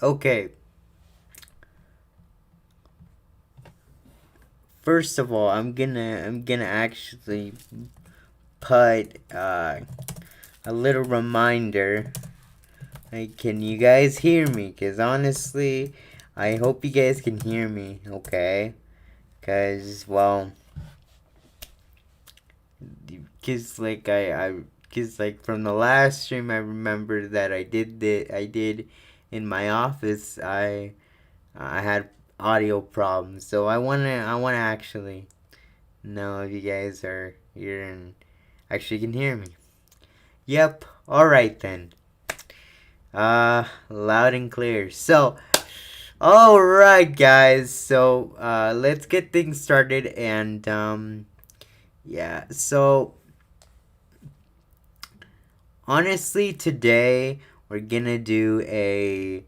Okay. First of all, I'm gonna actually put a little reminder. Like, can you guys hear me? Cause honestly, I hope you guys can hear me. Okay. Cause well, cause like cause like from the last stream, I remember that I did in my office. I had audio problems, so I wanna actually know if you guys are here and actually can hear me. Yep. All right then. Loud and clear. So, all right, guys. So, let's get things started and yeah. So, honestly, today we're gonna do a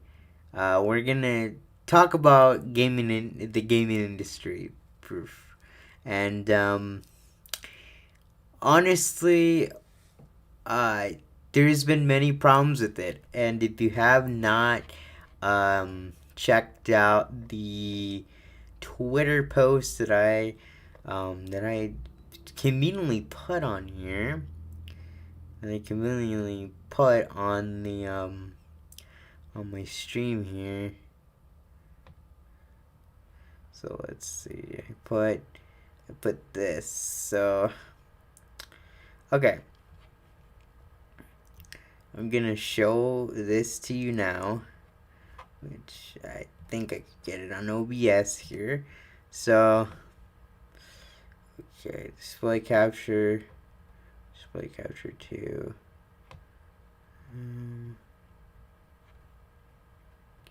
we're gonna talk about gaming in the gaming industry, proof, and honestly, uh, there's been many problems with it, and if you have not checked out the Twitter post that I conveniently put on here, and I conveniently put on my stream here. So let's see. I put this. So okay, I'm gonna show this to you now, which I think I could get it on OBS here. So okay, display capture 2.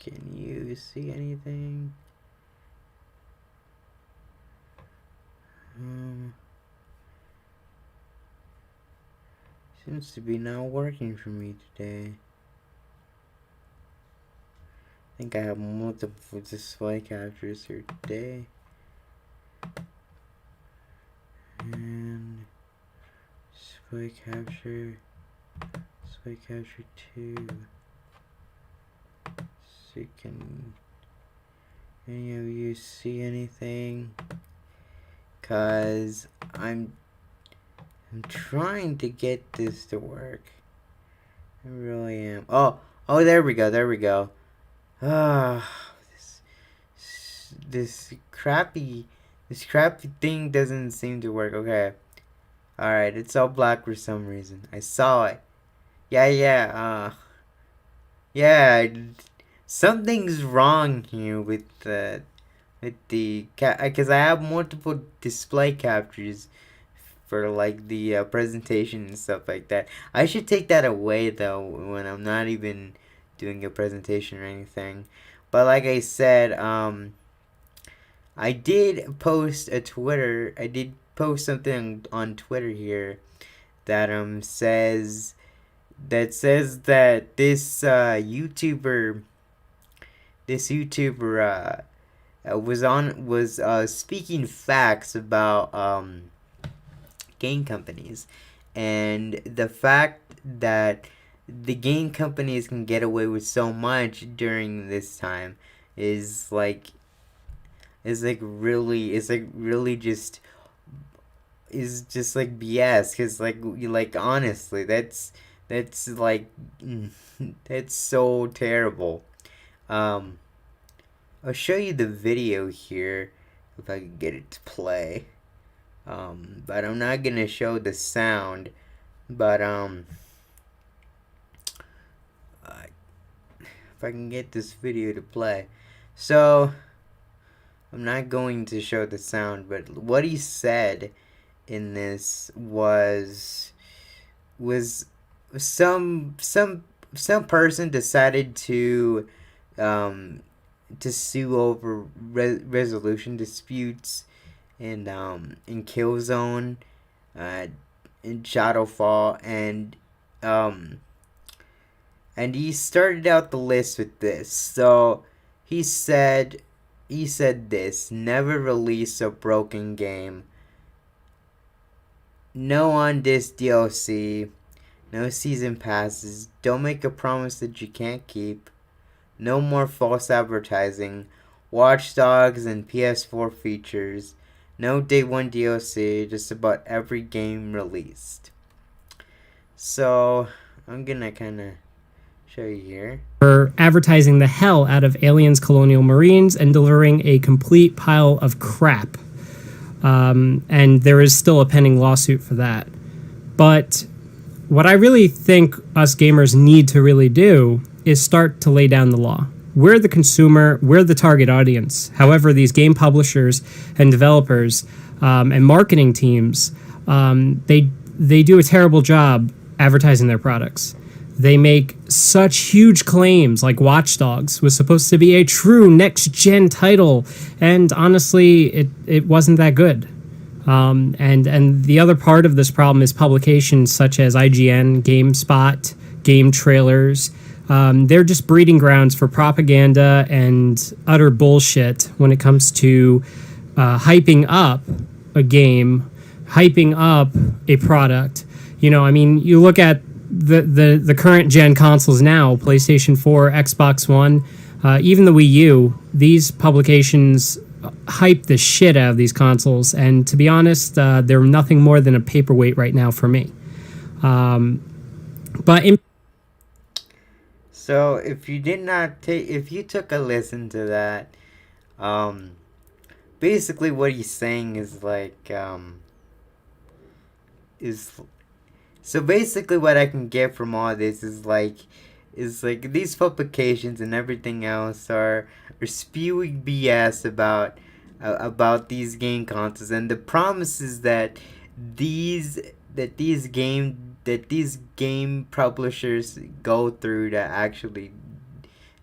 Can you see anything? Seems to be not working for me today. I think I have multiple display captures here today. And display capture 2. So can any of you see anything? Cause I'm trying to get this to work. I really am. Oh, there we go. Ah, this crappy thing doesn't seem to work. Okay. Alright, it's all black for some reason. I saw it. Yeah, something's wrong here with the because I have multiple display captures for like the presentation and stuff like that. I should take that away though when I'm not even doing a presentation or anything. But like I said, I did post a Twitter. I did post something on Twitter here that says that this YouTuber was speaking facts about game companies, and the fact that the game companies can get away with so much during this time is really just like BS. Cause like honestly, that's like that's so terrible. Um, I'll show you the video here if I can get it to play. But I'm not gonna show the sound. But if I can get this video to play, so I'm not going to show the sound. But what he said in this was some person decided to sue over resolution disputes in Killzone, uh, in Shadowfall, and and he started out the list with this. So he said this: never release a broken game. No on this DLC. No season passes. Don't make a promise that you can't keep. No more false advertising. Watch Dogs and PS4 features. No day one DLC. Just about every game released. So I'm gonna kind of show you here. For advertising the hell out of Aliens Colonial Marines and delivering a complete pile of crap. And there is still a pending lawsuit for that. But what I really think us gamers need to really do is start to lay down the law. We're the consumer, we're the target audience. However, these game publishers and developers and marketing teams, they do a terrible job advertising their products. They make such huge claims, like Watch Dogs was supposed to be a true next-gen title, and honestly, it wasn't that good. And the other part of this problem is publications such as IGN, GameSpot, Game Trailers. They're just breeding grounds for propaganda and utter bullshit when it comes to hyping up a game, hyping up a product. You know, I mean, you look at the current gen consoles now, PlayStation 4, Xbox One, even the Wii U. These publications hype the shit out of these consoles, and to be honest, they're nothing more than a paperweight right now for me. So if you did not take, if you took a listen to that, basically what he's saying is like, is so basically what I can get from all this is like these publications and everything else are spewing BS about these game consoles and the promises that these game publishers go through to actually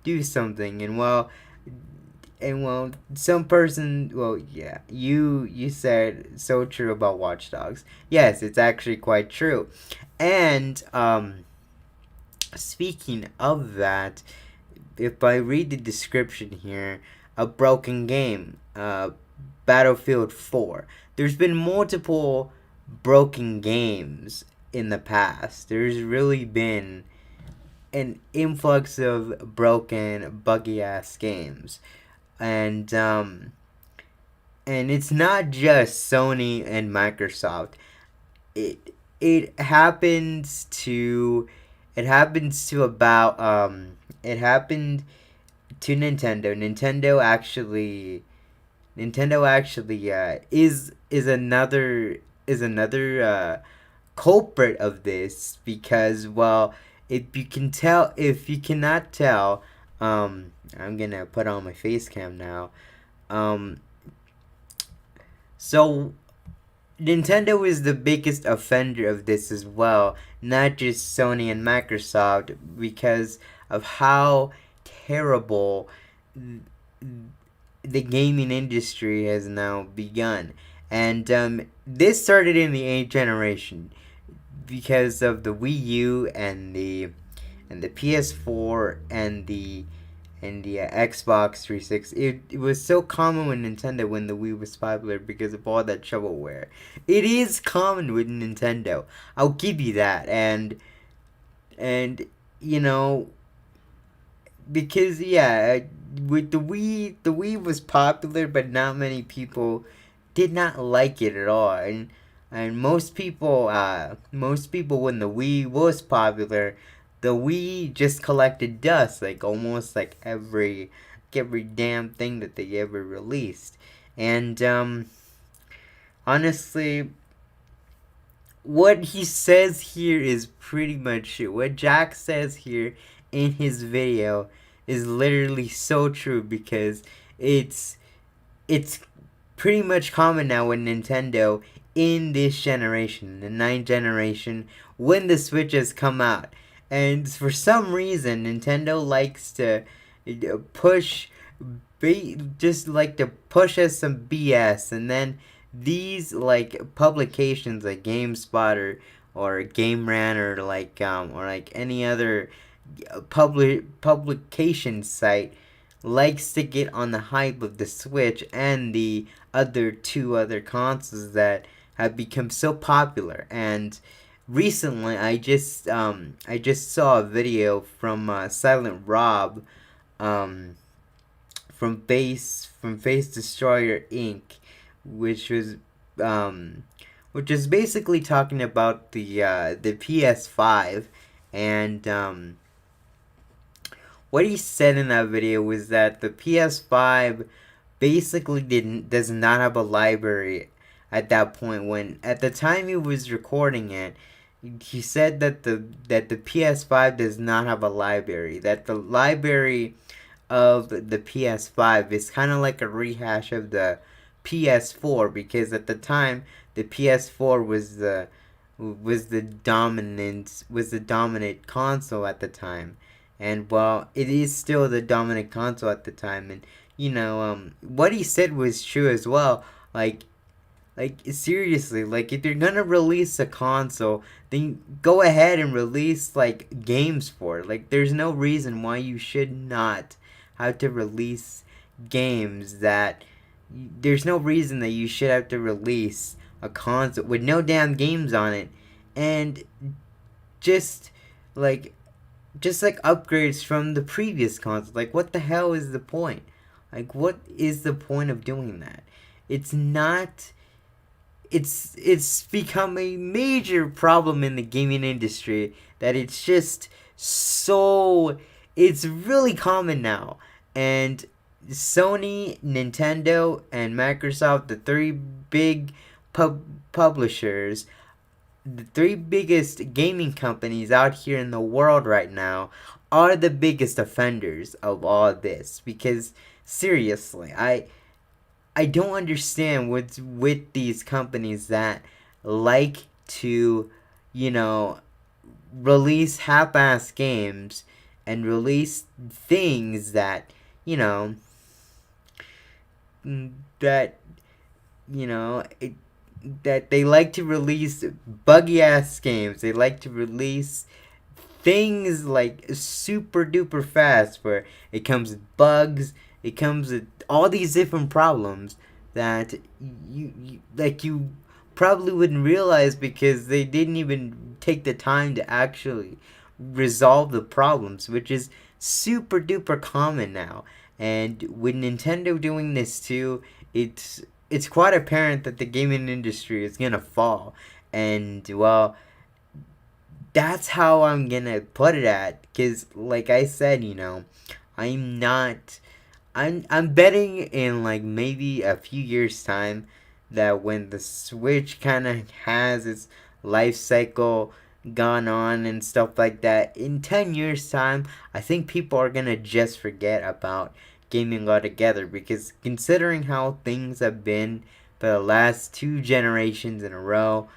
do something. And some person, yeah, you said so true about Watch Dogs. Yes, it's actually quite true. And speaking of that, if I read the description here, a broken game, Battlefield 4. There's been multiple broken games in the past. There's really been an influx of broken, buggy ass games. And it's not just Sony and Microsoft. It happens to about it happened to Nintendo. Nintendo actually is another culprit of this because, well, if you cannot tell, I'm gonna put on my face cam now. So Nintendo is the biggest offender of this as well, not just Sony and Microsoft, because of how terrible the gaming industry has now begun. And this started in the 8th generation because of the Wii U and the PS4 and the Xbox 360. It was so common with Nintendo when the Wii was popular because of all that shovelware. It is common with Nintendo. I'll give you that. And you know, because yeah, with the Wii was popular, but not many people did not like it at all. And most people when the Wii was popular, the Wii just collected dust, like almost like every damn thing that they ever released. And honestly, what he says here is pretty much it. What Jack says here in his video is literally so true because it's pretty much common now with Nintendo in this generation, the 9th generation, when the Switches come out. And for some reason, Nintendo likes to push us some BS, and then these like publications like GameSpot or Game Rant or like any other publication site likes to get on the hype of the Switch and the two other consoles that have become so popular. And recently, I just saw a video from Silent Rob, um, from Face Destroyer Inc., which was um, which is basically talking about the PS5, and what he said in that video was that the PS5 basically does not have a library at that point. When at the time he was recording it, he said that the PS5 does not have a library. That the library of the PS5 is kind of like a rehash of the PS4, because at the time the PS4 was the dominant console at the time. And well, it is still the dominant console at the time. And what he said was true as well. Seriously, like if you're gonna release a console, then go ahead and release like games for it. Like there's no reason why you should not have to release games that there's no reason that you should have to release a console with no damn games on it, and just like like upgrades from the previous console. Like what the hell is the point? Like what is the point of doing that? It's not it's become a major problem in the gaming industry that it's just so it's really common now. And Sony, Nintendo, and Microsoft, the three big publishers, the three biggest gaming companies out here in the world right now, are the biggest offenders of all this. Because seriously, I don't understand what's with these companies that like to, you know, release half-ass games and release things that, you know, that, you know, it, that they like to release buggy ass games. They like to release things like super duper fast where it comes with bugs, it comes with all these different problems that you probably wouldn't realize because they didn't even take the time to actually resolve the problems, which is super duper common now. And with Nintendo doing this too, it's quite apparent that the gaming industry is gonna fall. And well, that's how I'm gonna put it at. Cause like I said, I'm not. I'm betting in like maybe a few years time that when the Switch kind of has its life cycle gone on and stuff like that, in 10 years time, I think people are gonna just forget about gaming altogether, because considering how things have been for the last two generations in a row,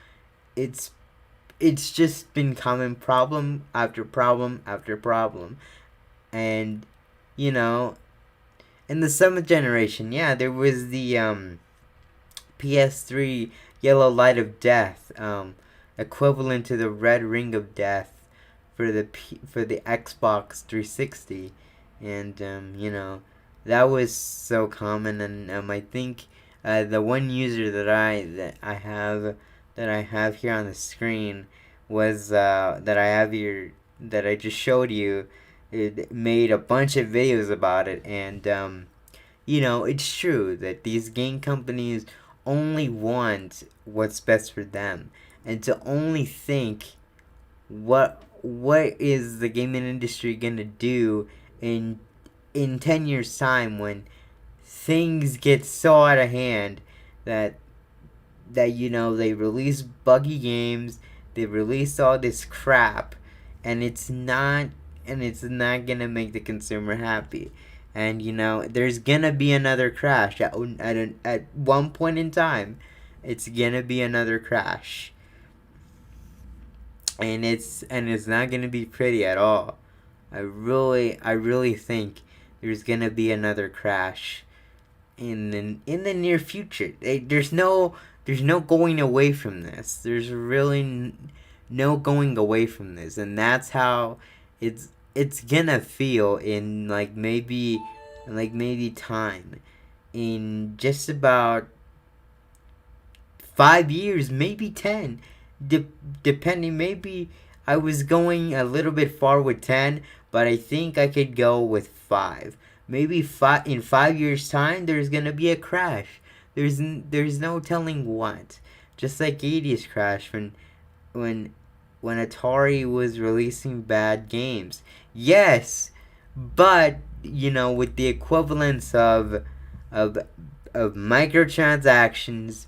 it's it's just been common problem after problem after problem. And you know in the seventh generation, yeah, there was the PS3 Yellow Light of Death, equivalent to the Red Ring of Death for the Xbox 360. And that was so common. And I think the one user that I have here on the screen was that I have here, that I just showed you. It made a bunch of videos about it. And it's true that these game companies only want what's best for them, and to only think what is the gaming industry gonna do in 10 years time, when things get so out of hand that they release buggy games, they release all this crap, and it's not gonna make the consumer happy. And there's gonna be another crash at one point in time. It's gonna be another crash, and it's not gonna be pretty at all. I really think there's gonna be another crash in the near future. There's no going away from this. There's really no going away from this, and that's how it's it's gonna feel in maybe time in just about 5 years, maybe 10, de- depending. Maybe I was going a little bit far with 10, but I think I could go with 5. Maybe in 5 years time there's gonna be a crash. There's no telling what. Just like 80s crash when when Atari was releasing bad games. Yes, but with the equivalence of of microtransactions,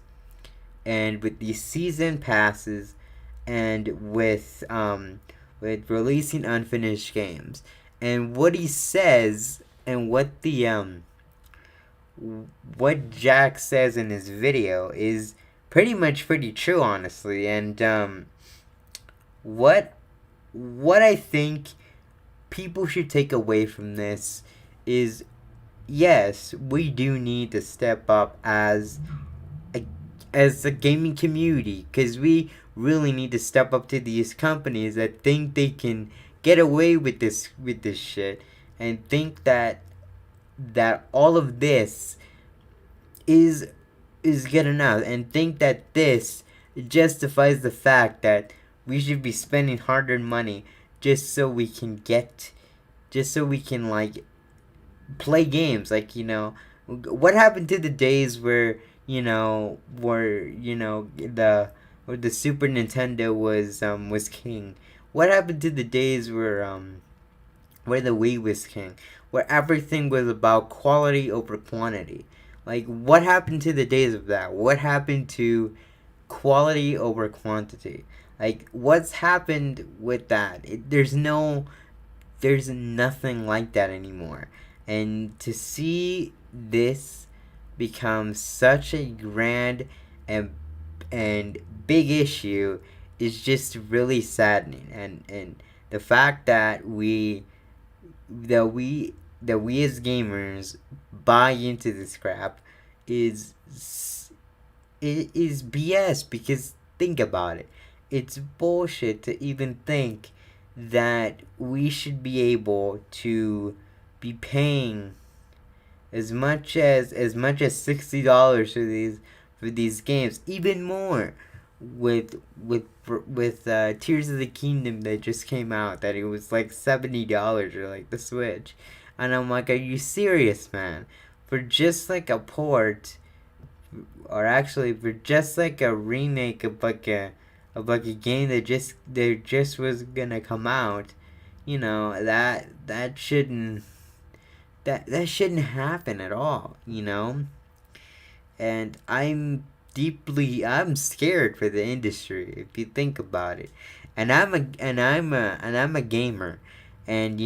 and with these season passes, and with releasing unfinished games, and what he says, and what Jack says in his video is pretty true, honestly. And what what I think people should take away from this is, yes, we do need to step up a, as a gaming community, because we really need to step up to these companies that think they can get away with this shit, and think that all of this is is good enough, and think that this justifies the fact that we should be spending hard-earned money just so we can get just so we can play games. What happened to the days where the Super Nintendo was king? What happened to the days where the Wii was king, where everything was about quality over quantity? What happened to the days of that? What happened to quality over quantity? What's happened with that? There's nothing like that anymore. And to see this become such a grand and and big issue is just really saddening. And the fact that we as gamers buy into this crap is is BS, because think about it. It's bullshit to even think that we should be able to be paying as much as $60 for these games, even more with Tears of the Kingdom that just came out, that it was like $70, or like the Switch. And I'm like, are you serious, man? For just like a port, or actually for just like a remake of a game that just was gonna come out, that shouldn't happen at all. And I'm scared for the industry, if you think about it. And I'm a gamer. And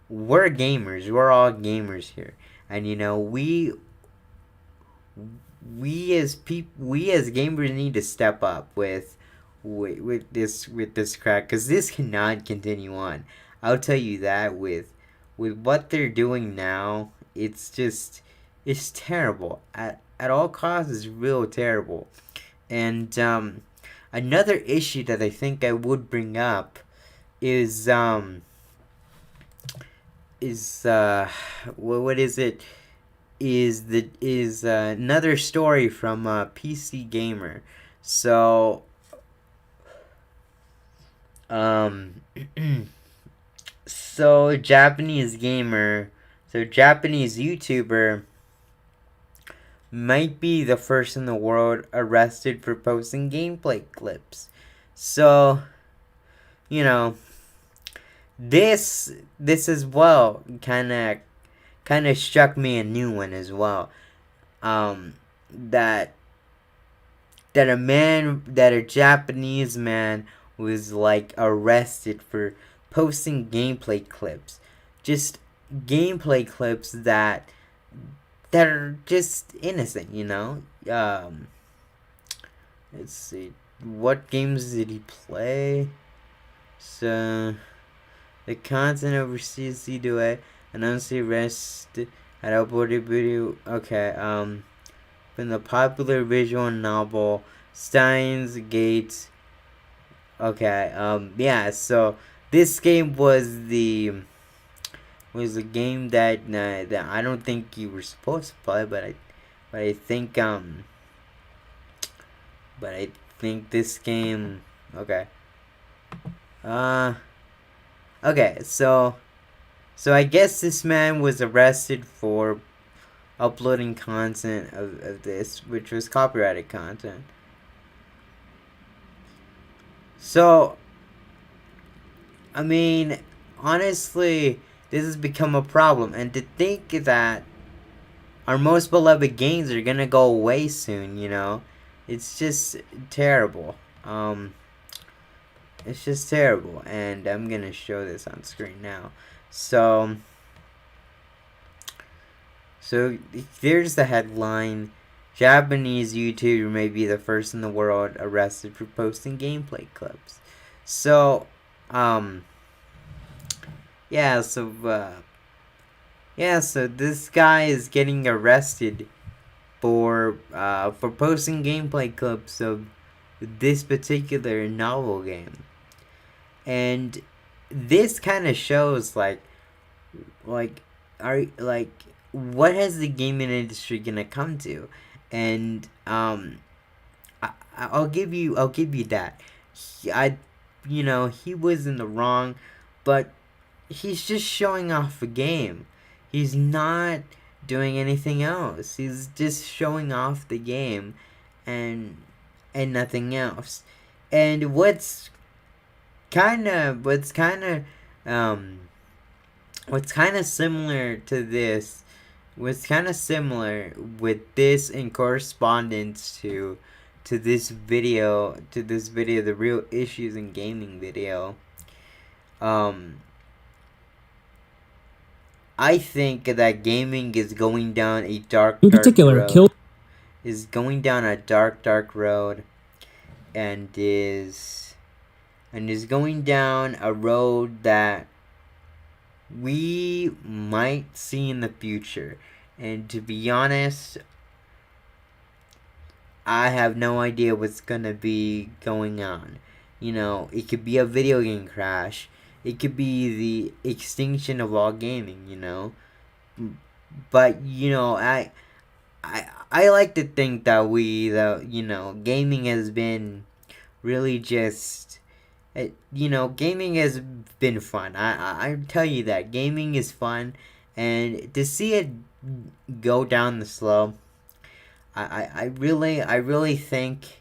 we're gamers. We're all gamers here. And we as gamers need to step up with this crack, because this cannot continue on. I'll tell you that with what they're doing now, it's terrible. At all costs, it's real terrible. And another issue that I think I would bring up is what is it? Is another story from PC Gamer. So um so Japanese gamer, so Japanese YouTuber might be the first in the world arrested for posting gameplay clips. So, you know, this as well kind of struck me a new one as well. That a Japanese man was arrested for posting gameplay clips. Just gameplay clips that are just innocent. Let's see. What games did he play? So the content overseas CDA announced the arrest had uploaded video. Okay, from the popular visual novel Steins Gate. Okay, yeah, so this game was the game that I don't think you were supposed to play, but I think but I think this game. Okay. Uh. Okay. So I guess this man was arrested for uploading content of this, which was copyrighted content. So I mean, honestly, this has become a problem, and to think that our most beloved games are gonna go away soon, it's just terrible. Um, it's just terrible, and I'm gonna show this on screen now. So, so there's the headline: Japanese YouTuber may be the first in the world arrested for posting gameplay clips. So, um, yeah, so yeah, so this guy is getting arrested for posting gameplay clips of this particular novel game, and this kind of shows like are like what has the gaming industry gonna come to, and I'll give you that. He was in the wrong, but he's just showing off a game. He's not doing anything else. He's just showing off the game and nothing else. And what's kind of um what's kind of similar to this what's kind of similar with this in correspondence to this video, the real issues in gaming video. um I think that gaming is going down a dark, In dark particular, road. kill Is going down a dark, dark road, and is going down a road that we might see in the future. And to be honest, I have no idea what's gonna be going on. It could be a video game crash. It could be the extinction of all gaming. But I like to think that gaming has been really just gaming has been fun. I tell you that gaming is fun, and to see it go down the slope, I really think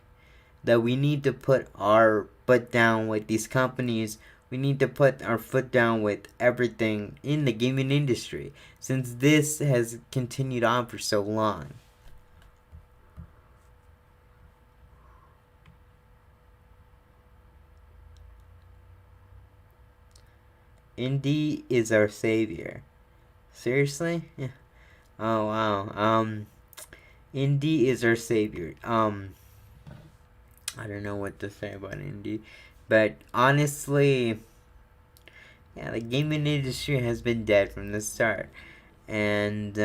that we need to put our foot down with these companies. We need to put our foot down with everything in the gaming industry, since this has continued on for so long. Indie is our savior. Seriously? Yeah. Oh wow. Indie is our savior. I don't know what to say about indie, but honestly, yeah, the gaming industry has been dead from the start, and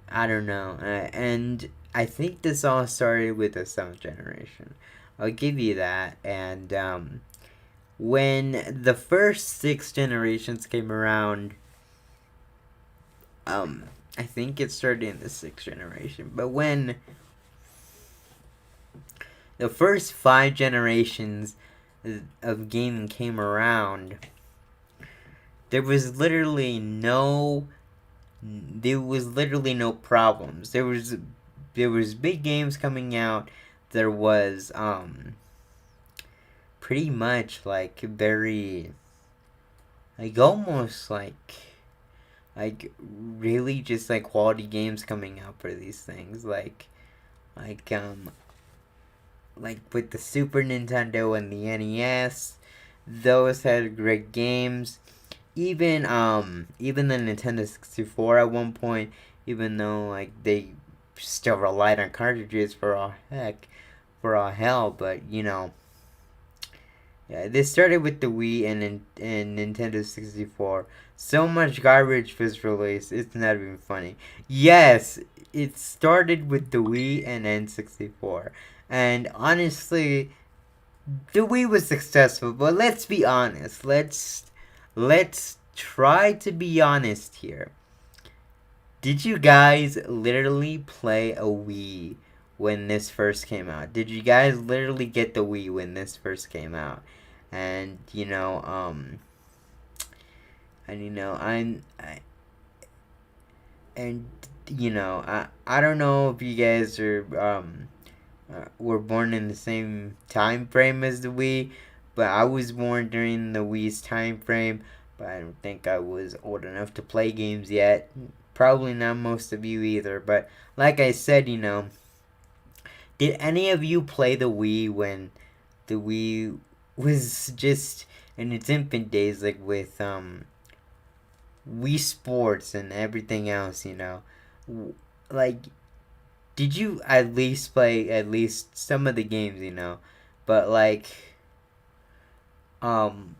I don't know, and I think this all started with the seventh generation. I'll give you that, and when the first six generations came around, I think it started in the sixth generation, but when the first five generations of gaming came around, there was literally no problems. There was big games coming out. There was pretty much like very like almost like really just like quality games coming out for these things, like like with the Super Nintendo and the NES. Those had great games. Even the Nintendo 64 at one point, even though like they still relied on cartridges for all hell, but yeah, they started with the Wii and Nintendo 64. So much garbage was released, it's not even funny. Yes, it started with the Wii and N64. And honestly, the Wii was successful, but let's be honest. Let's try to be honest here. Did you guys literally play a Wii when this first came out? Did you guys literally get the Wii when this first came out? And I and I don't know if you guys are were born in the same time frame as the Wii, but I was born during the Wii's time frame, but I don't think I was old enough to play games yet. Probably not most of you either, but like I said, did any of you play the Wii when the Wii was just in its infant days, like with Wii Sports and everything else, Like, did you at least play at least some of the games, But like, um,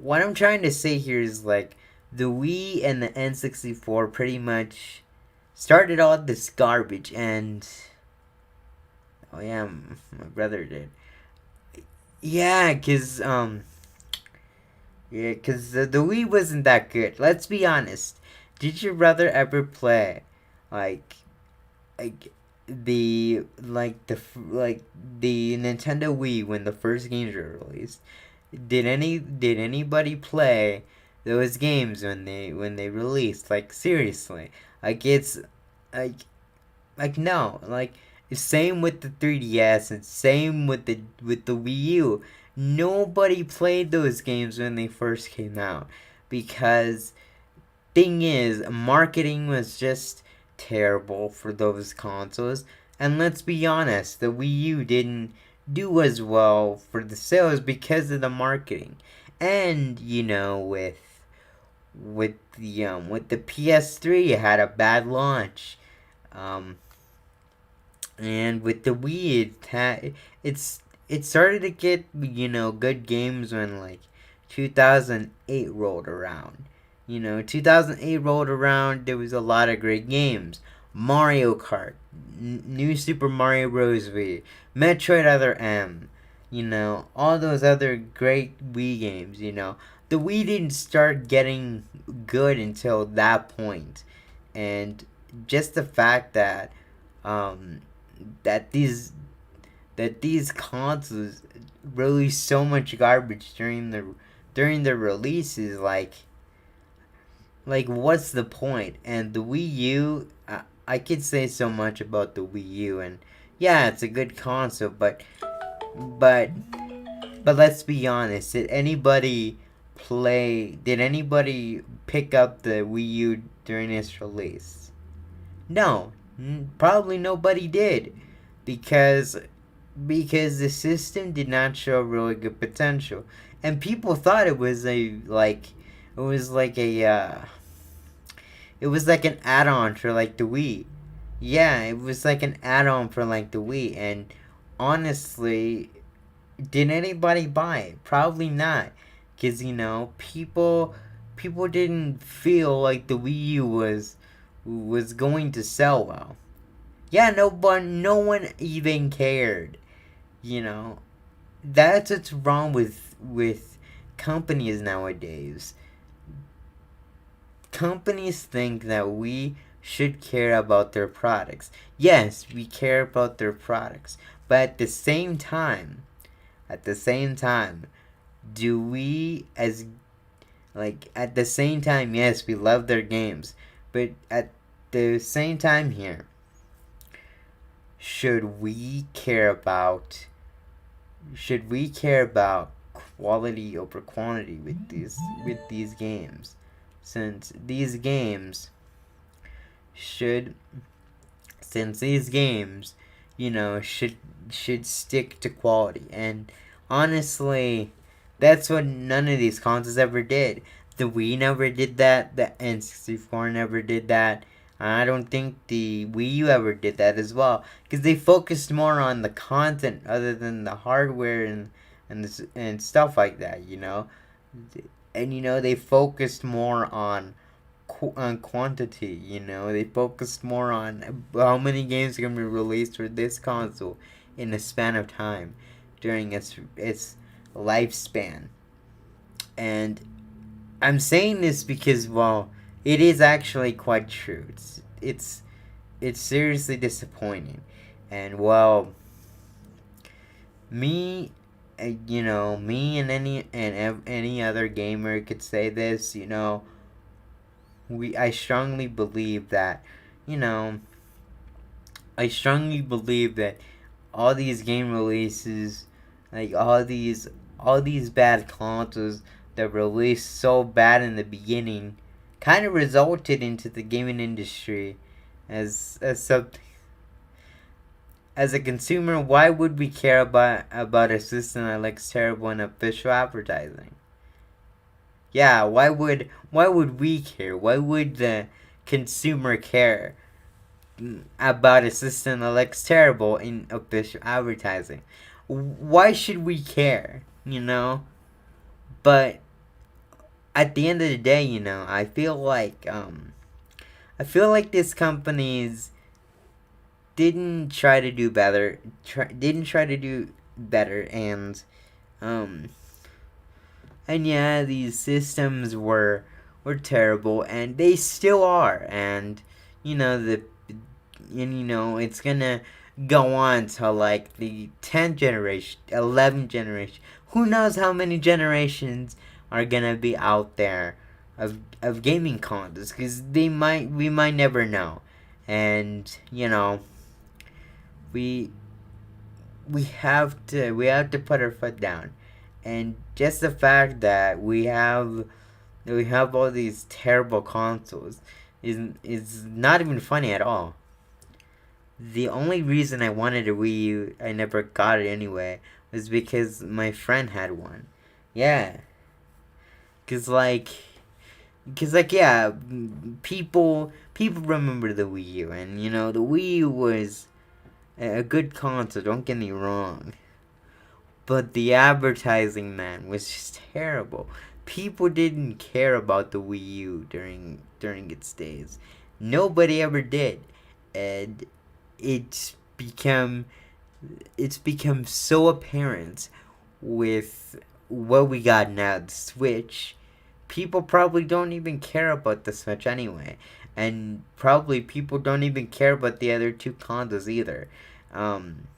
what I'm trying to say here is like the Wii and the N64 pretty much started all this garbage, and oh yeah, my brother did. Yeah, cause the Wii wasn't that good. Let's be honest. Did your brother ever play like like the Nintendo Wii when the first games were released? Did anybody play those games when they released? Like seriously, like it's like no, like same with the 3DS and same with the Wii U. Nobody played those games when they first came out because thing is, marketing was just terrible for those consoles. And let's be honest, the Wii U didn't do as well for the sales because of the marketing. And with the PS3, it had a bad launch. Um, and with the Wii, it started to get good games when like 2008 rolled around. 2008 rolled around. There was a lot of great games. Mario Kart, New Super Mario Bros. Wii, Metroid Other M. All those other great Wii games. The Wii didn't start getting good until that point, and just the fact um, that these consoles release so much garbage during the releases, like what's the point? And the Wii U, I could say so much about the Wii U, and yeah, it's a good console, but but let's be honest. Did anybody pick up the Wii U during its release? No, probably nobody did, because the system did not show really good potential, and people thought it was like a it was like an add-on for like the Wii. Yeah, it was like an add-on for like the Wii, and honestly, did anybody buy it? Probably not, because people didn't feel like the Wii U was going to sell well. Yeah, no one even cared. You know, that's what's wrong with companies nowadays. Companies think that we should care about their products. Yes, we care about their products, but at the same time, do we as like at the same time, yes, we love their games, but at the same time here, should we care about quality over quantity with these games, since should these games should stick to quality. And honestly, that's what none of these consoles ever did. The Wii never did that. The N64 never did that. I don't think the Wii U ever did that as well, because they focused more on the content other than the hardware and stuff like that. And they focused more on quantity. They focused more on how many games are gonna be released for this console in a span of time. during its lifespan. And I'm saying this because, well, it is actually quite true. It's seriously disappointing. And, well, me, me and any other gamer could say this. I strongly believe that, you know, I strongly believe that all these game releases, like all these bad consoles that released so bad in the beginning, kind of resulted into the gaming industry as something. As a consumer, why would we care about a system that looks terrible in official advertising? Yeah, why would we care? Why would the consumer care about a system that looks terrible in official advertising? Why should we care? But at the end of the day, I feel like these companies didn't try to do better. Didn't try to do better, um, and yeah, these systems were terrible, and they still are, and you know the it's gonna go on to like the 10th generation, 11th generation. Who knows how many generations are gonna be out there of gaming consoles? Because we might never know, and we we have to put our foot down, and just the fact that we have all these terrible consoles is not even funny at all. The only reason I wanted a Wii U, I never got it anyway, was because my friend had one. Yeah, cause like, yeah, people remember the Wii U, and the Wii U was a good console. Don't get me wrong, but the advertising, man, was just terrible. People didn't care about the Wii U during its days. Nobody ever did, and it's become it's become so apparent with what we got now, the Switch. People probably don't even care about the Switch anyway, and probably people don't even care about the other two consoles either. Um,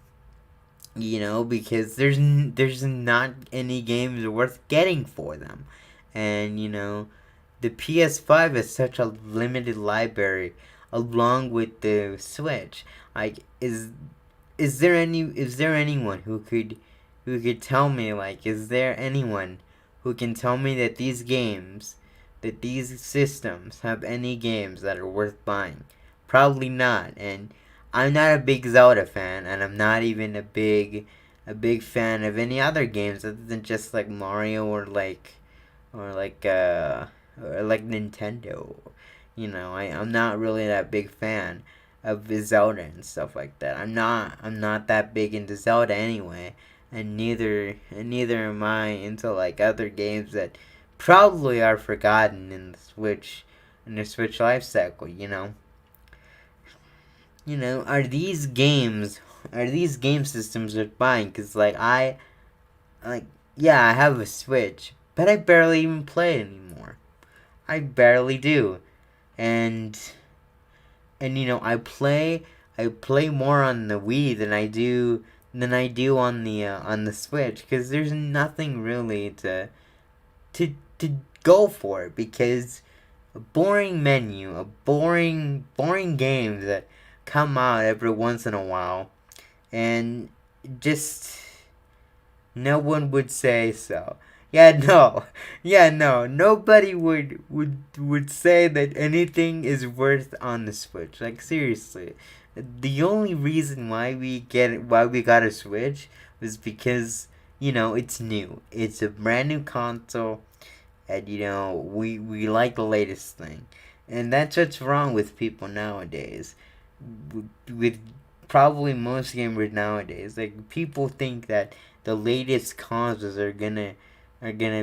because there's not any games worth getting for them, and the PS5 is such a limited library, along with the Switch. Like, is there anyone who could tell me, like, is there anyone who can tell me that these systems have any games that are worth buying? Probably not. And I'm not a big Zelda fan, and I'm not even a big fan of any other games other than just like Mario or like Nintendo. I'm not really that big fan of Zelda and stuff like that. I'm not that big into Zelda anyway, and neither am I into like other games that probably are forgotten in the Switch life cycle. Are these game systems worth buying? Cause like yeah, I have a Switch, but I barely even play it anymore. I barely do, and I play more on the Wii than I do on the Switch, because there's nothing really to go for, because a boring menu, a boring games that come out every once in a while, and just no one would say so. Yeah, no. Yeah, no. Nobody would say that anything is worth on the Switch. Like, seriously. The only reason why we got a Switch was because, it's new. It's a brand new console, and we like the latest thing. And that's what's wrong with people nowadays. With probably most gamers nowadays. Like, people think that the latest consoles are gonna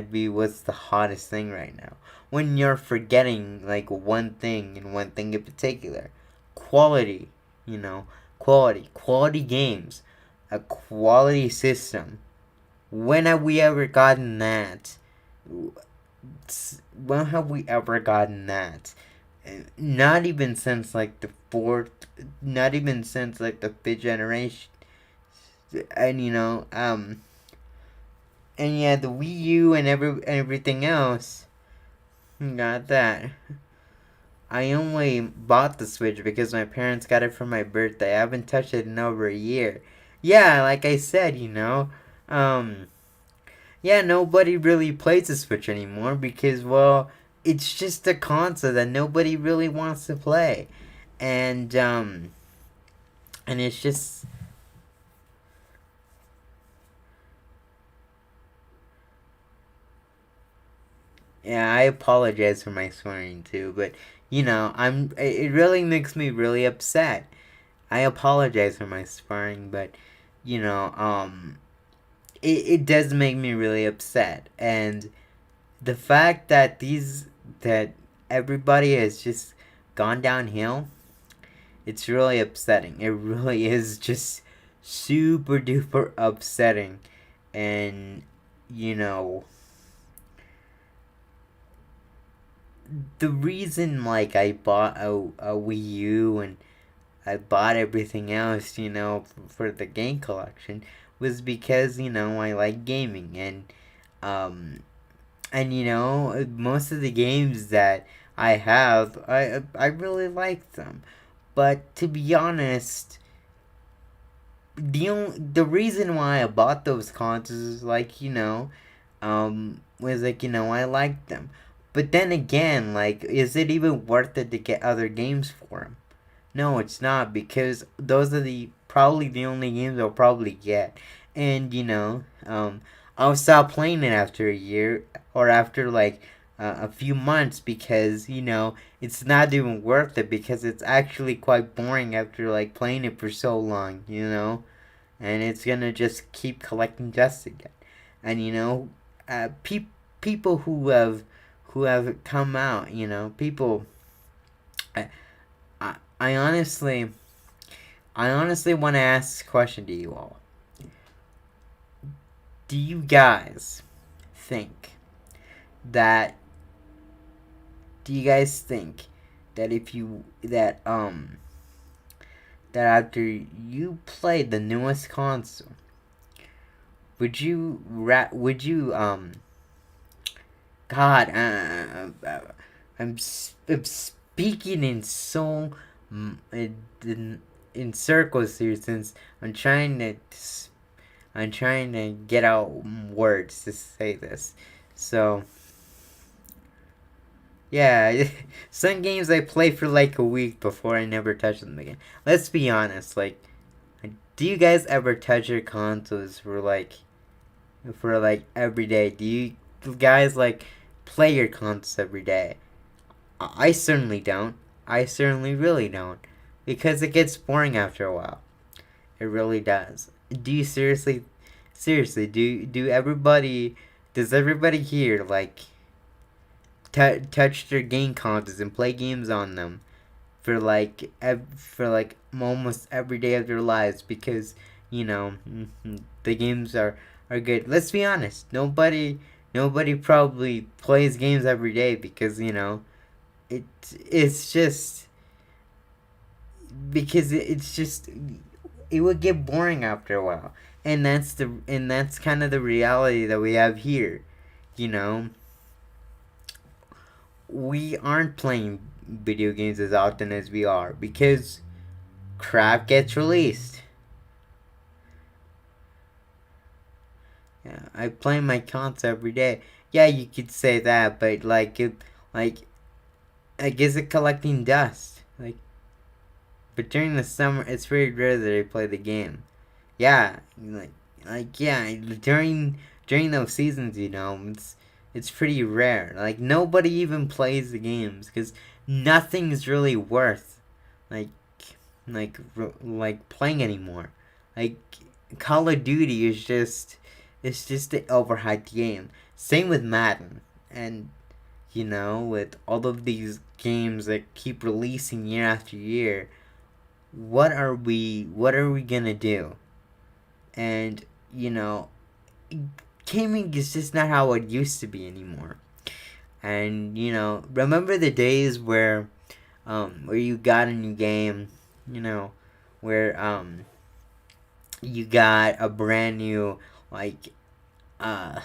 be what's the hottest thing right now. When you're forgetting like one thing, and one thing in particular. Quality, quality games, a quality system. When have we ever gotten that? When have we ever gotten that? Not even since like the fourth, not even since like the fifth generation. And and yeah, the Wii U and everything else got that. I only bought the Switch because my parents got it for my birthday. I haven't touched it in over a year. Yeah, like I said, um, yeah, nobody really plays the Switch anymore because, well, it's just a console that nobody really wants to play, and and it's just, yeah. I apologize for my swearing too, but it really makes me really upset. I apologize for my swearing, but you know, it does make me really upset, and the fact that that everybody has just gone downhill, it's really upsetting. It really is just super duper upsetting. And you know the reason like I bought a Wii U and I bought everything else, for the game collection was because, I like gaming, um and most of the games that I have, I really like them. But to be honest, the reason why I bought those consoles is like, was like, I like them. But then again, like, is it even worth it to get other games for them? No, it's not, because those are probably the only games I'll probably get. And I'll stop playing it after a year or after like a few months because it's not even worth it because it's actually quite boring after like playing it for so long. And it's gonna just keep collecting dust again. And people who have come out, people. I, I honestly want to ask a question to you all. Do you guys think that? Do you guys think that if you that after you play the newest console, God, I'm speaking in so in circles here since I'm trying to get out words to say this. So yeah, some games I play for like a week before I never touch them again. Let's be honest, like, do you guys ever touch your consoles for like every day? Do you guys like play your consoles every day? I certainly don't. I certainly really don't, because it gets boring after a while. It really does. Do you seriously, does everybody here like touch their game consoles and play games on them for like almost every day of their lives because the games are good. Let's be honest. Nobody probably plays games every day because it it's just because it's just it would get boring after a while. And that's kind of the reality that we have here. You know, we aren't playing video games as often as we are because crap gets released. Yeah, I play my console every day. Yeah, you could say that, but like is it collecting dust? But during the summer, it's very rare that I play the game. Yeah, yeah, during those seasons, it's pretty rare. Like nobody even plays the games because nothing's really worth like like playing anymore. Like Call of Duty is just it's just an overhyped game. Same with Madden, and with all of these games that keep releasing year after year, what are we gonna do? And gaming is just not how it used to be anymore. And remember the days where you got a new game, you know, where you got a brand new, like, uh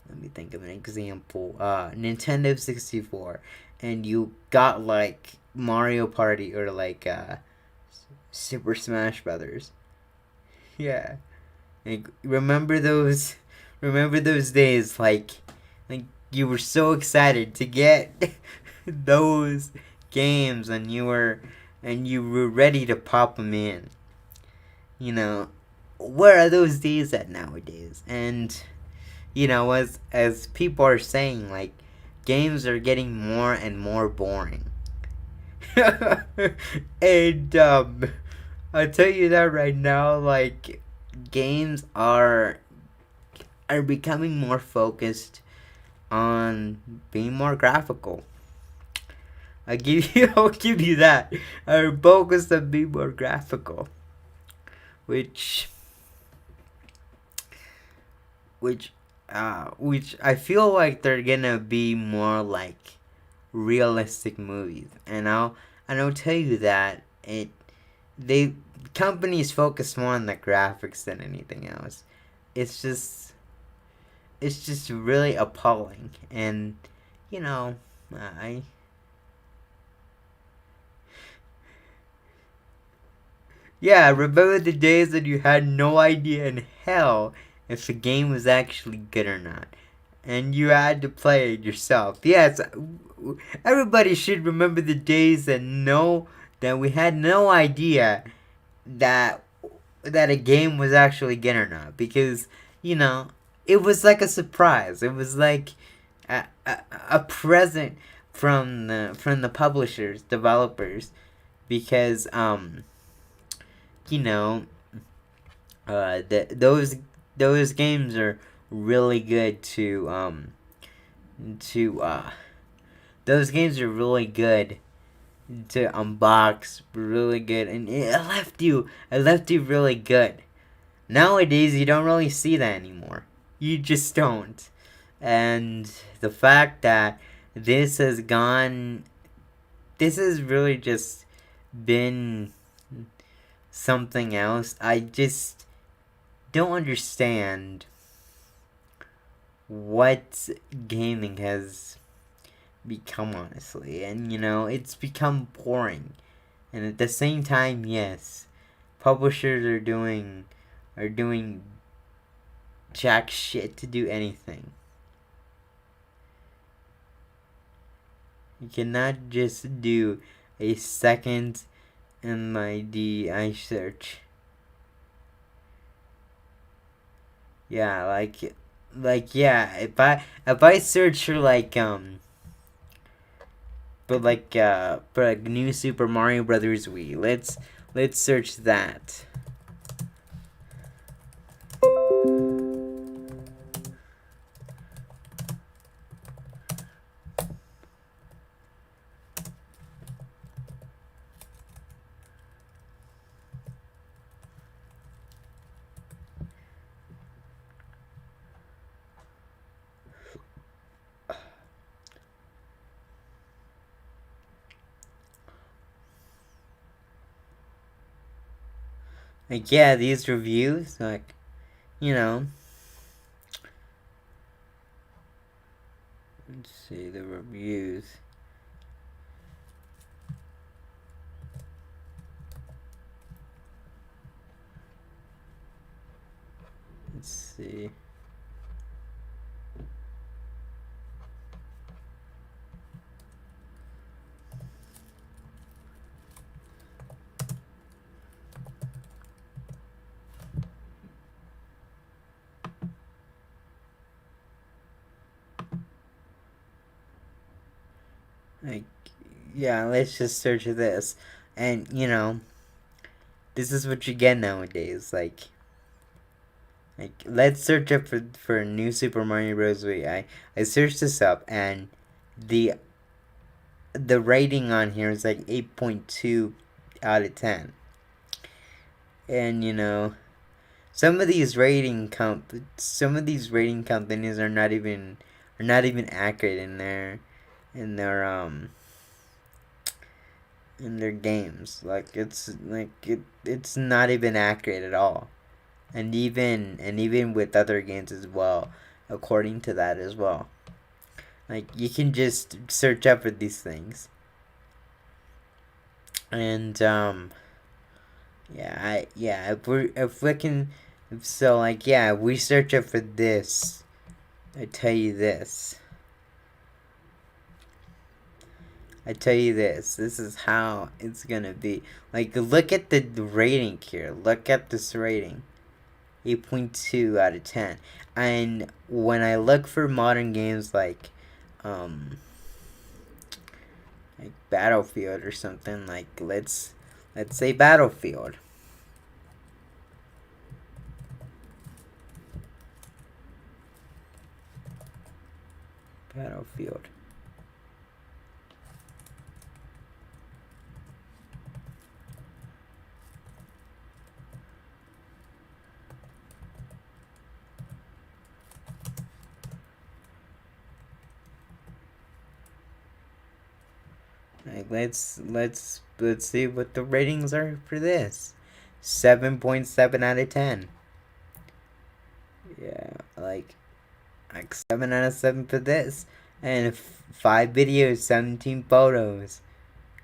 let me think of an example. Nintendo 64, and you got like Mario Party or like Super Smash Brothers. Yeah. Like, remember those days, like you were so excited to get those games, and you were ready to pop them in. You know, where are those days at nowadays? And as people are saying, like, games are getting more and more boring. And I'll tell you that right now, like, games are becoming more focused on being more graphical. I'll give you that. Are focused on being more graphical, which which which I feel like they're gonna be more like realistic movies. And I'll tell you that they companies focus more on the graphics than anything else. It's just it's just really appalling. And you know I yeah, remember the days that you had no idea in hell if the game was actually good or not, and you had to play it yourself. Yes, everybody should remember the days that we had no idea that that a game was actually good or not, because you know it was like a surprise. It was like a present from the publishers, developers, because you know those games are really good to those games are really good to unbox, really good, and it left you really good. Nowadays you don't really see that anymore. You just don't. And the fact that this has gone this has really just been something else. I just don't understand what gaming has become, honestly. And it's become boring. And at the same time, yes, publishers are doing jack shit to do anything. You cannot just do a second MIDI search. Yeah, yeah, if I search for new Super Mario Brothers Wii, let's search that. Like, yeah, these reviews, like, you know, let's see the reviews. Let's see. Like, yeah, let's just search this. And, this is what you get nowadays. Like, let's search up for new Super Mario Bros. Wii. I searched this up, and the the rating on here is like 8.2 out of 10. And, some of these rating companies are not even accurate in their in their games. Like it's not even accurate at all. And even with other games as well, according to that as well. Like you can just search up for these things. And if we can, so like yeah, if we search up for this, I tell you this. I tell you this. This is how it's gonna be. Like look at the rating here. Look at this rating. 8.2 out of 10. And when I look for modern games um like Battlefield or something, like let's say Battlefield. Battlefield. Like let's see what the ratings are for this. 7.7 out of 10. Yeah, like 7 out of 7 for this. And 5 videos, 17 photos.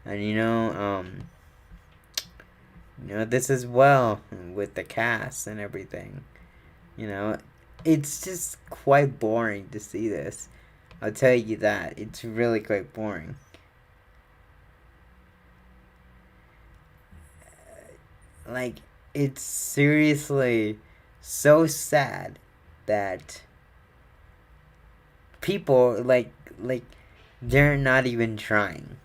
And this as well with the cast and everything. You know, it's just quite boring to see this. I'll tell you that. It's really quite boring. Like, it's seriously so sad that people, they're not even trying.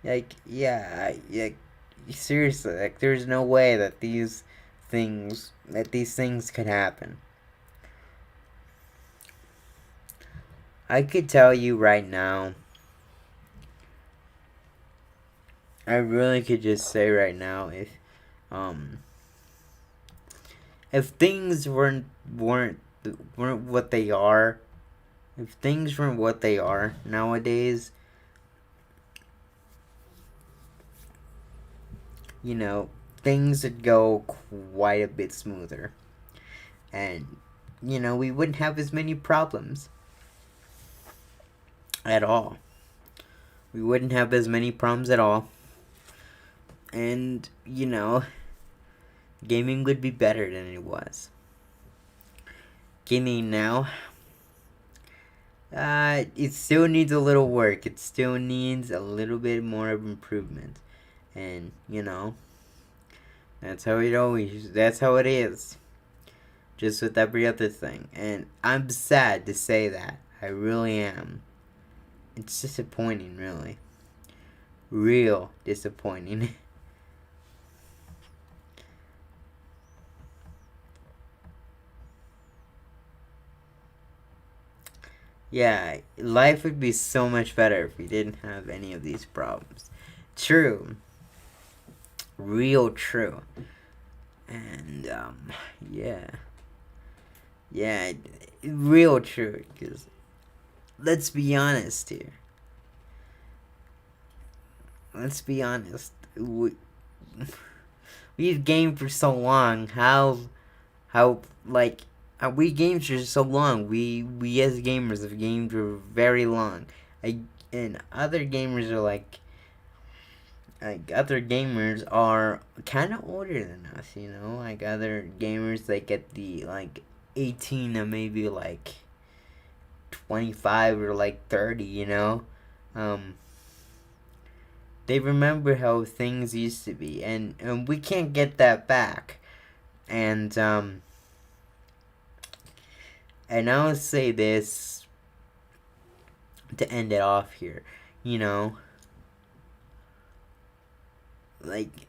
Like, yeah, seriously, like, there's no way that these things could happen. I could tell you right now, I really could just say right now, um if things weren't what they are, if things weren't what they are nowadays, things would go quite a bit smoother. And we wouldn't have as many problems at all. We wouldn't have as many problems at all. And, gaming would be better than it was. Gaming now, it still needs a little work. It still needs a little bit more of improvement. And, that's how it is. Just with every other thing. And I'm sad to say that. I really am. It's disappointing, really. Real disappointing. Yeah, life would be so much better if we didn't have any of these problems. True. Real true. And, yeah. Yeah, real true. Because, let's be honest here. Let's be honest. We've gamed for so long. Like, we gamed for so long. We as gamers have gamed for very long. And other gamers are other gamers are kind of older than us, like other gamers at the 18 and maybe 25 or 30, they remember how things used to be, and we can't get that back. And I'll say this to end it off here, like,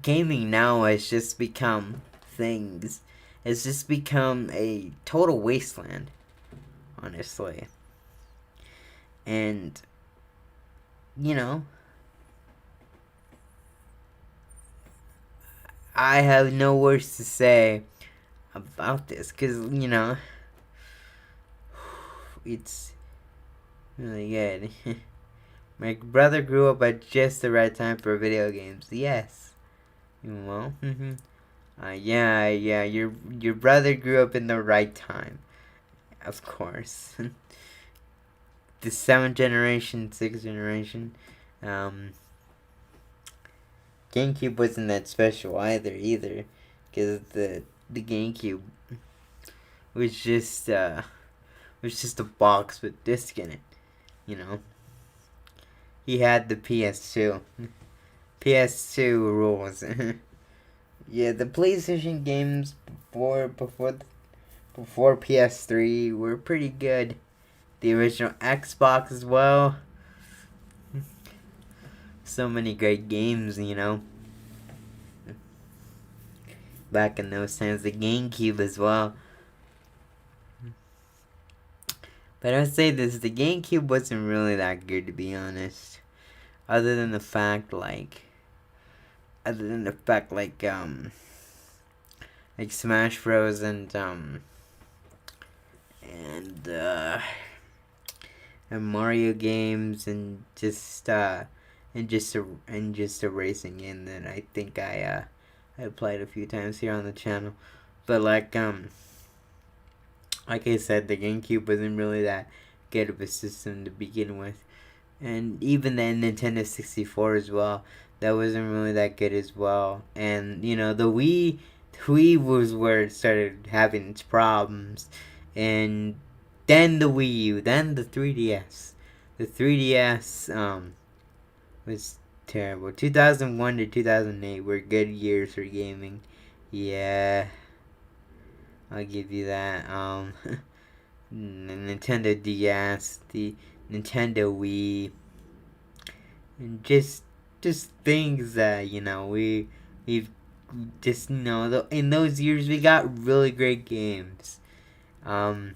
gaming now has just become things. It's just become a total wasteland, honestly. And, I have no words to say about this because it's really good. My brother grew up at just the right time for video games. Yes. Well, yeah. Your brother grew up in the right time, of course. The seventh generation, sixth generation. Um, GameCube wasn't that special either, because the GameCube was just a box with disc in it. You know, he had the PS2. PS2 rules. Yeah, the PlayStation games before PS3 were pretty good. The original Xbox as well. So many great games. Back in those times, the GameCube as well. But I would say this: the GameCube wasn't really that good, to be honest. Other than the fact, like Smash Bros. And and Mario games and just a racing game that I think I played a few times here on the channel. But like I said, the GameCube wasn't really that good of a system to begin with, and even the Nintendo 64 as well. That wasn't really that good as well. And the Wii was where it started having its problems, and then the Wii U, then the 3DS. The 3DS was terrible. 2001 to 2008 were good years for gaming. Yeah, I'll give you that. The Nintendo DS, the Nintendo Wii, and just things that we've just in those years we got really great games. Um,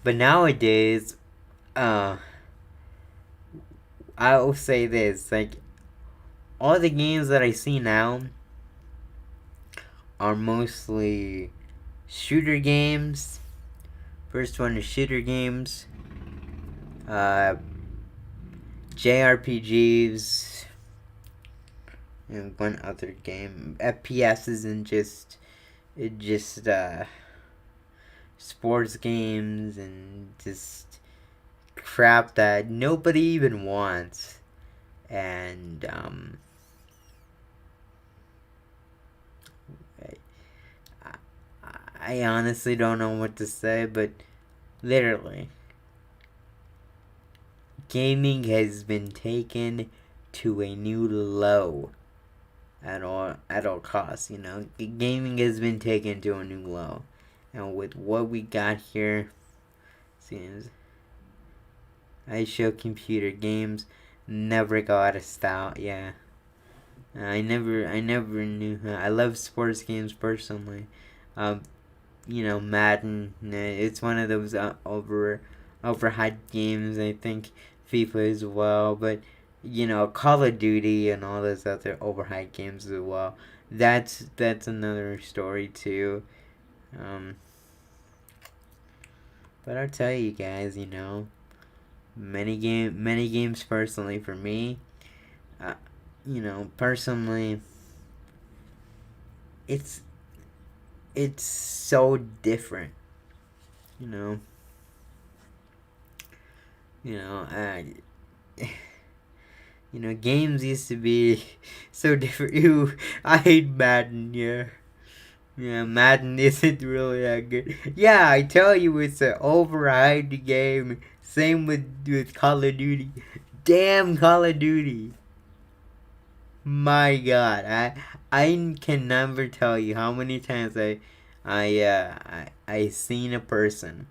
but nowadays, I will say this: like all the games that I see now are mostly shooter games. First one is shooter games. Uh, JRPGs, and one other game. FPSs and just sports games and just crap that nobody even wants. And I honestly don't know what to say, but literally, gaming has been taken to a new low at all costs. Gaming has been taken to a new low, and with what we got here, seems I show computer games never go out of style. Yeah, I never knew. I love sports games personally. Um, Madden. It's one of those overhyped games. I think FIFA as well, but Call of Duty and all those other overhyped games as well. That's another story too. Um, but I'll tell you guys, many games personally for me. Uh, personally, it's it's so different. You know, you know, games used to be so different. I hate Madden. Yeah, yeah, Madden isn't really that good. Yeah, I tell you, it's an overhyped game. Same with Call of Duty. Damn Call of Duty. My God, I can never tell you how many times I seen a person.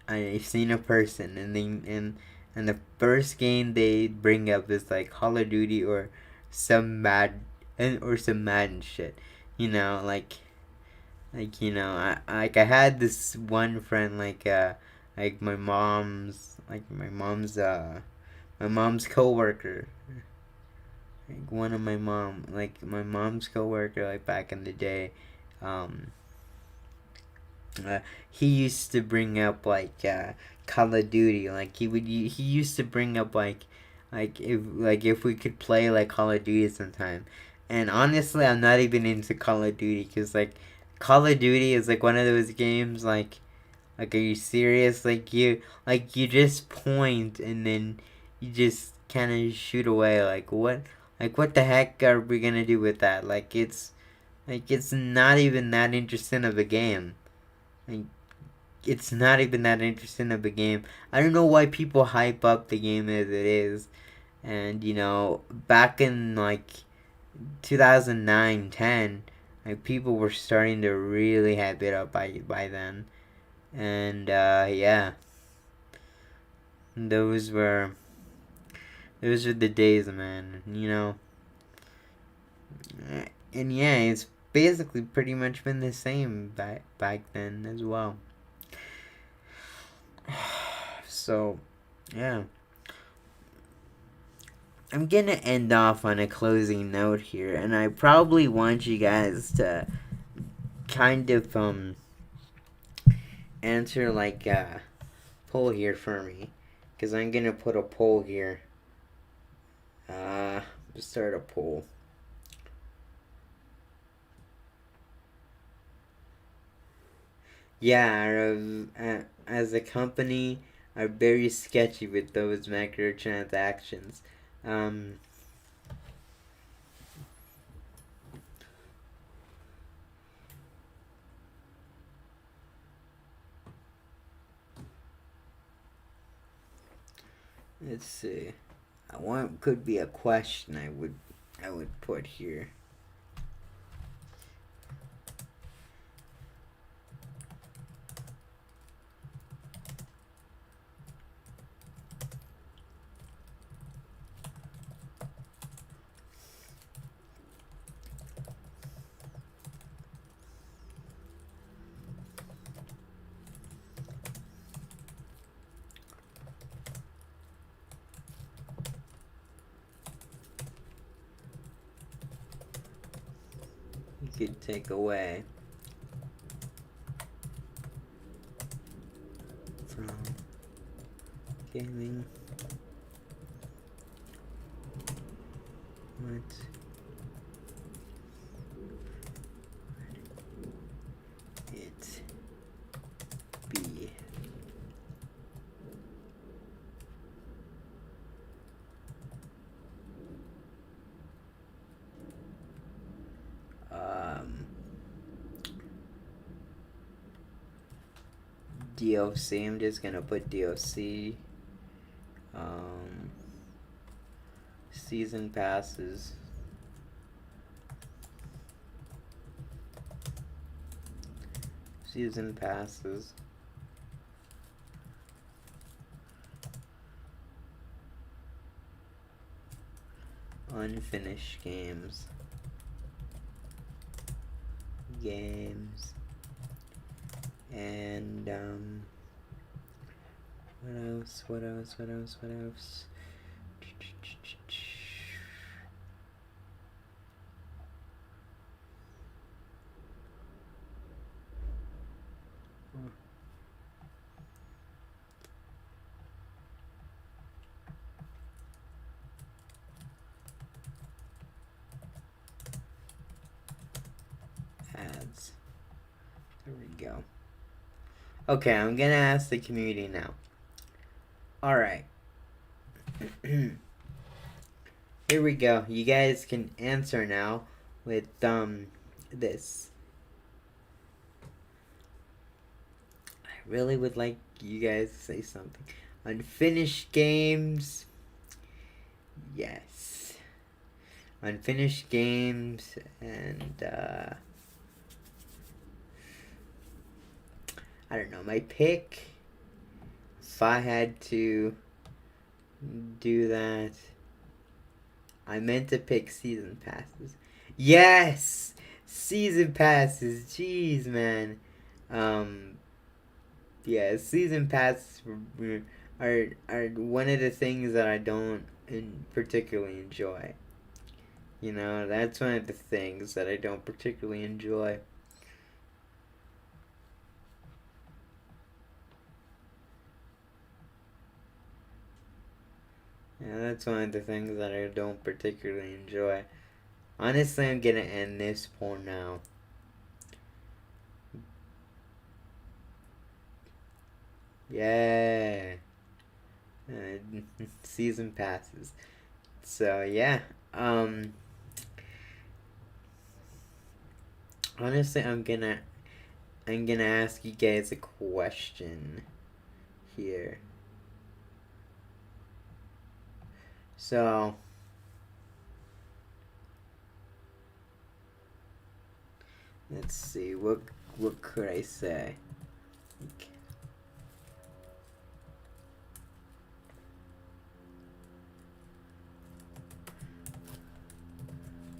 I've seen a person, and the first game they bring up is like Call of Duty or some Madden shit. I had this one friend like my mom's coworker. Like one of my mom's coworker, like back in the day, um, uh, he used to bring up Call of Duty. Like he used to bring up if we could play like Call of Duty sometime. And honestly, I'm not even into Call of Duty because like Call of Duty is like one of those games like, are you serious? Like you just point and then you just kind of shoot away. Like what? Like what the heck are we gonna do with that? It's not even that interesting of a game. Like it's not even that interesting of a game. I don't know why people hype up the game as it is. And back in 2009, 10, like people were starting to really hype it up by then. And yeah, those were those were the days, man. And yeah, it's basically pretty much been the same back then as well. So, yeah. I'm gonna end off on a closing note here, and I probably want you guys to kind of answer a poll here for me, because I'm gonna put a poll here. Start a poll. Yeah, as a company, are very sketchy with those microtransactions. Um, let's see. One could be a question I would put here. You could take away from gaming what it be. Um, DLC. I'm just gonna put DLC. Um, season passes. Season passes. Unfinished games. And what else? Ads. There we go. Okay, I'm gonna ask the community now. Alright. Here we go. You guys can answer now with this. I really would like you guys to say something. Unfinished games. Yes. Unfinished games and I don't know, my pick, if I had to do that, I meant to pick season passes. Yes! Season passes. Jeez, man. Yeah, season passes are one of the things that I don't particularly enjoy. That's one of the things that I don't particularly enjoy. Yeah, that's one of the things that I don't particularly enjoy. Honestly, I'm gonna end this for now. Yeah. Season passes. So yeah. Um. Honestly, I'm gonna ask you guys a question here. So let's see. What could I say?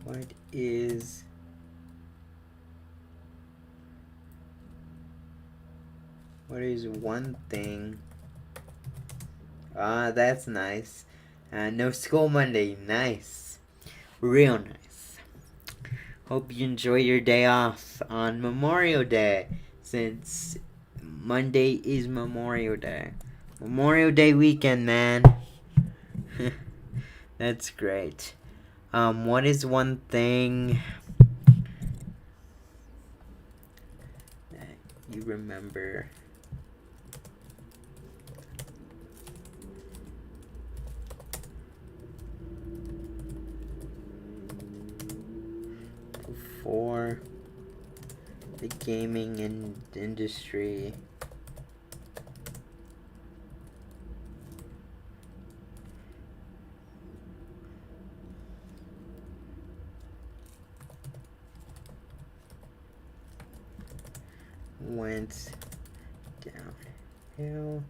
What is what is one thing? Ah, that's nice. No school Monday. Nice. Real nice. Hope you enjoy your day off on Memorial Day, since Monday is Memorial Day. Memorial Day weekend, man. That's great. What is one thing that you remember? Before the gaming industry went downhill?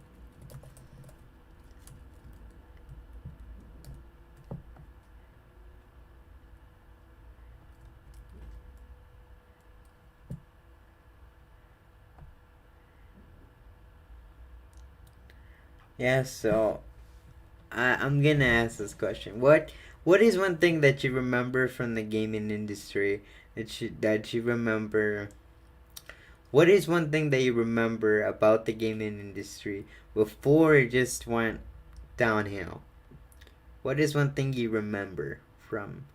Yeah, so I'm gonna ask this question. What is one thing that you remember from the gaming industry that you remember? What is one thing that you remember about the gaming industry before it just went downhill? What is one thing you remember from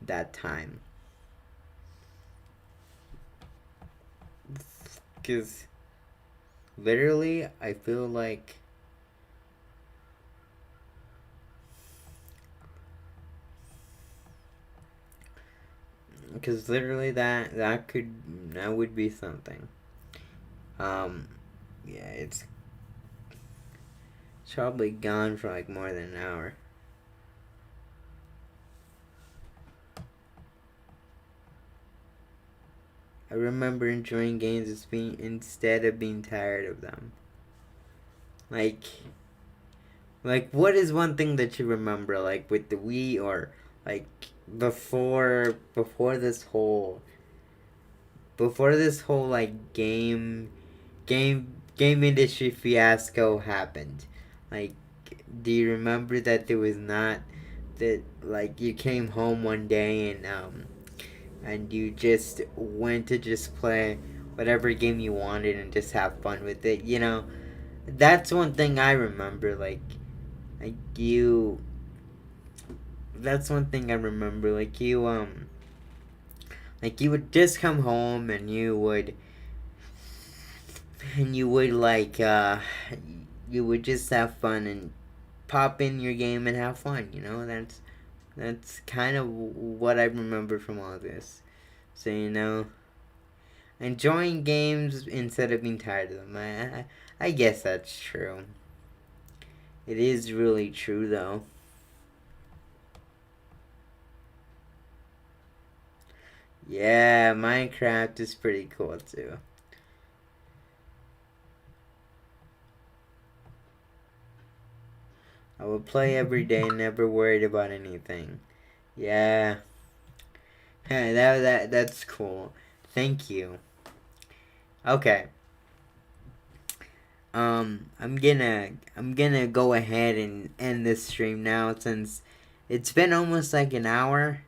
that time? Because literally, I feel like because literally that would be something. Um, yeah, it's probably gone for like more than an hour. I remember enjoying games instead of being tired of them. Like, what is one thing that you remember, like with the Wii, or like before this whole like game industry fiasco happened? Like, do you remember that there was not that, like, you came home one day and you just went to just play whatever game you wanted and just have fun with it? That's one thing I remember. Like you that's one thing I remember. Like you would just come home and you would you would just have fun and pop in your game and have fun. That's kind of what I remember from all this. So, enjoying games instead of being tired of them. I guess that's true. It is really true, though. Yeah, Minecraft is pretty cool too. I would play every day, never worried about anything. Yeah, that's cool. Thank you. Okay. I'm gonna go ahead and end this stream now, since it's been almost like an hour.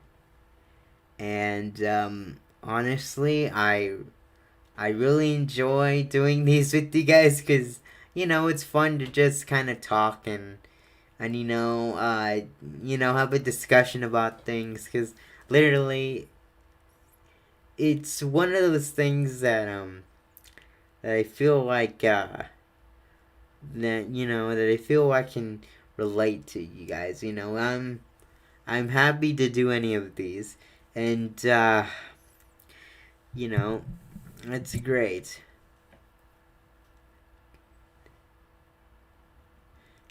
And honestly, I really enjoy doing these with you guys because it's fun to just kind of talk and have a discussion about things because literally it's one of those things that I feel like that I feel I can relate to you guys. I'm happy to do any of these, and you know it's great.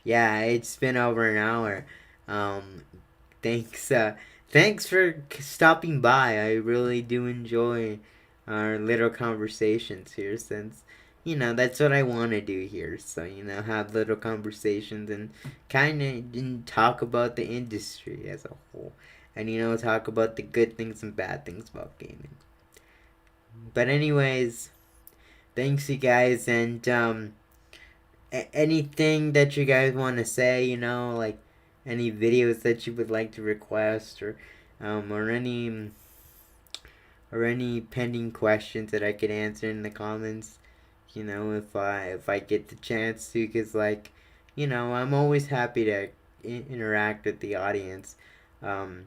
Yeah, it's been over an hour. Um, thanks. Thanks for stopping by. I really do enjoy our little conversations here, since that's what I want to do here. So have little conversations and kind of talk about the industry as a whole, and talk about the good things and bad things about gaming. But anyways, thanks you guys, and anything that you guys want to say, like any videos that you would like to request, or any pending questions that I could answer in the comments. If I get the chance to, because I'm always happy to interact with the audience. Um,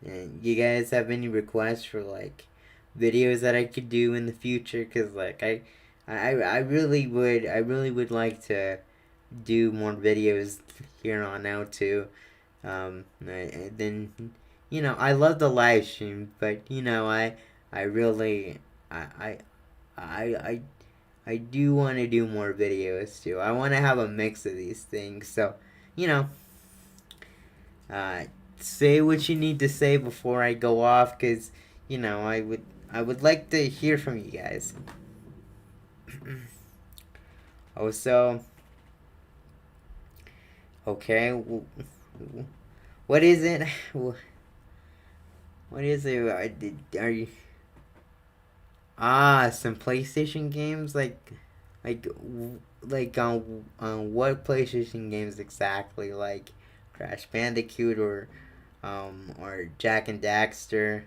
and you guys have any requests for videos that I could do in the future? Because I really would like to do more videos here on out too. And then I love the live stream, but I really I I I I do want to do more videos too. I want to have a mix of these things. So you know, uh, say what you need to say before I go off, because I would like to hear from you guys. Also, okay, what is it? What is it? Are you some PlayStation games like on what PlayStation games exactly? Like Crash Bandicoot or Jack and Daxter?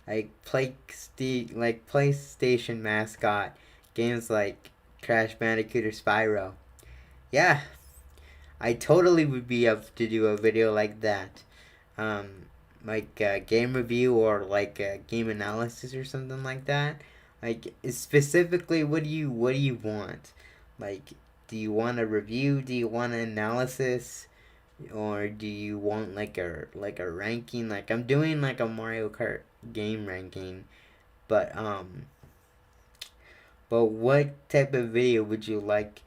Like PlayStation mascot games like Crash Bandicoot or Spyro. Yeah, I totally would be up to do a video like that. Um, like a game review or like a game analysis or something like that. Like specifically, what do you want? Like, do you want a review? Do you want an analysis? Or do you want like a ranking? Like I'm doing like a Mario Kart game ranking, but what type of video would you like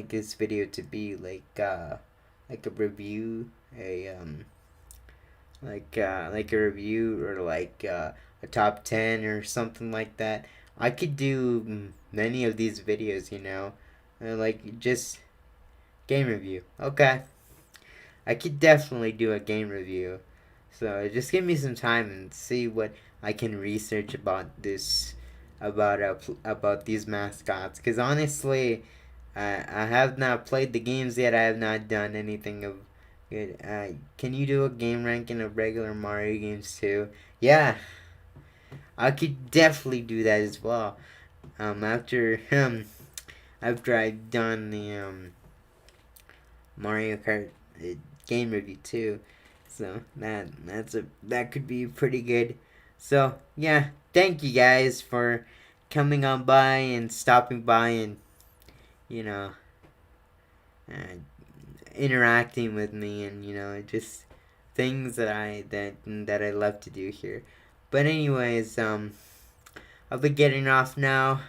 this video to be? Like a review, like a review, or a top 10 or something like that. I could do many of these videos, like just game review. Okay, I could definitely do a game review. So just give me some time and see what I can research about this, about these mascots. Cause honestly, I have not played the games yet. I have not done anything of good. Can you do a game ranking of regular Mario games too? Yeah, I could definitely do that as well. After I've done the Mario Kart game review too. So that could be pretty good. So yeah, thank you guys for coming on by and stopping by and you know uh, interacting with me, and just things that I love to do here. But anyways, I'll be getting off now.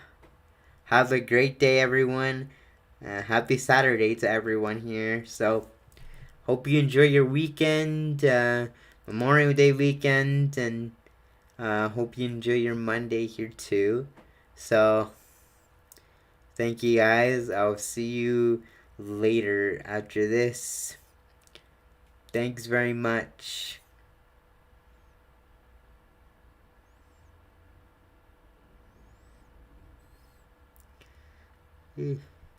Have a great day, everyone. Happy Saturday to everyone here. So hope you enjoy your weekend, Memorial Day weekend, and hope you enjoy your Monday here too. So, thank you guys. I'll see you later after this. Thanks very much.